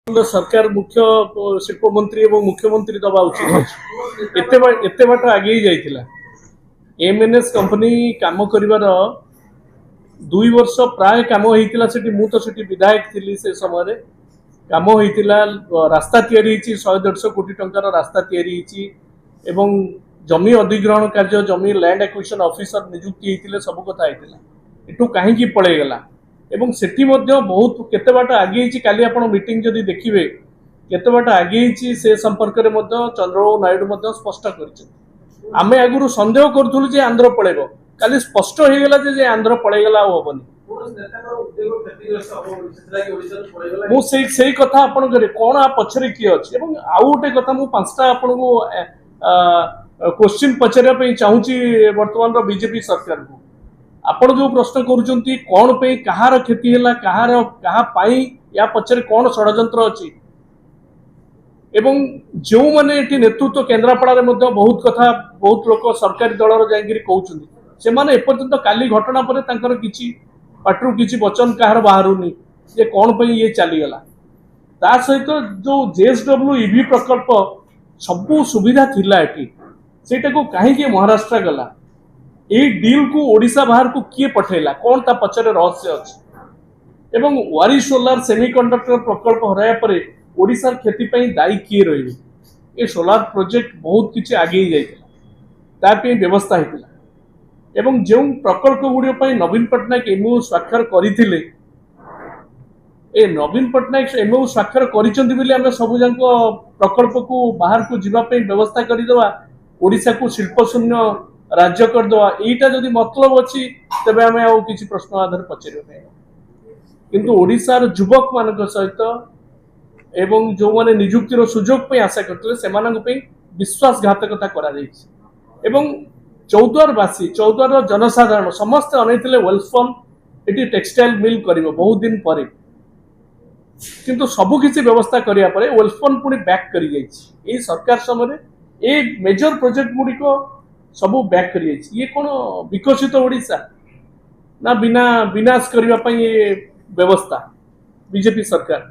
सरकार मुख्य शिल्प मंत्री और मुख्यमंत्री दबा उचित एते बाट आगे जाइथिला एमएनएस कंपनी काम करिवार 2 वर्ष प्राय काम होइतिला सेठी मु तो सेठी विधायक थिली से समय काम होइतिला रास्ता तयारी हिची 100-150 कोटी टंकार रास्ता तयारी हिची एवं जमी अधिग्रहण कार्य जमी लैंड एक्विजिशन ऑफिसर नियुक्ति हेतिले सब कथा हेतिला एटू काहे की पळे गेला एवं सेठी मध्य बहुत केते बाट आगे हिची काली आपण मीटिंग जदी देखिबे केते बाट आगे हिची से संपर्क रे मध्य चंद्रबाबू नायडू मध्य स्पष्ट करछि आमे आगुरु संदेह करथुलु जे आंध्र पळेबो काली स्पष्ट हो गेला जे आंध्र पळे गेला होबनी मु से कथा आपण करे कोन आ पछरे की अछि एवं आउ गोटे कथा मु पांचटा आपण को क्वेश्चन पचरिया पे चाहूची वर्तमान रो बीजेपी सरकार को आपण जो प्रश्न करूचंती कोन पे कहार क्षति हैला कहा पाई या पछरे कोन षडयंत्र अछि एवं जो माने एटी नेतृत्व केंद्रापड़ा रे मध्य बहुत कथा बहुत लोक सरकारी दल रो जागिरी कहउचंती से माने एपर्यंत काली घटना परे तांकर किछि पाटरू किछि वचन कहार बाहरुनी जे कोन पे ये चली गला ता सहित जो जेएसडब्ल्यू ईवी प्रकल्प सबु सुविधा थिला एटी सेटा को काहे के महाराष्ट्र गला ए डील को ओडिशा बाहर को किए पठेला कौन ता पचरे रहस्य अछि एवं वारी सोलार सेमीकंडक्टर प्रकल्प हराया परे ओडिशा खेती पई दायी किए रहिबे ए सोलार प्रोजेक्ट बहुत किछि आगे ही जाइतिला ता पे व्यवस्था हेतिला एवं जो प्रकल्प गुडियो पई नवीन पटनायक एमओ स्वाक्षर करिथिले ए नवीन पटनायक एमओ स्वाक्षर करिसंती बिले हम सब जंक प्रकल्प को बाहर को जीवा पई व्यवस्था करि देवा ओडिशा को शिल्प शून्य राज्य कर दवा एटा जदि मतलब अछि तबे हमें आ किछि प्रश्न आधार पचरियो नै किंतु ओडिसार युवक मानक सहित एवं जो माने नियुक्ति रो सुजोग पे आशा करथले सेमानक पे विश्वासघातकता करा जाइछि एवं चौद्वारवासी चौद्वार जनसाधारण समस्त अनैथिले वेलस्पन एटी टेक्सटाइल मिल करिवो बहुत दिन परे किंतु सबु किछि व्यवस्था करिया परे वेलस्पन पुनी बैक करि जाइछि ए सरकार समय ए मेजर प्रोजेक्ट गुडी को सबु बैक करि जाइछि ये कोन विकसित ओडिसा ना बिना विनाश करिवा पई व्यवस्था बीजेपी सरकार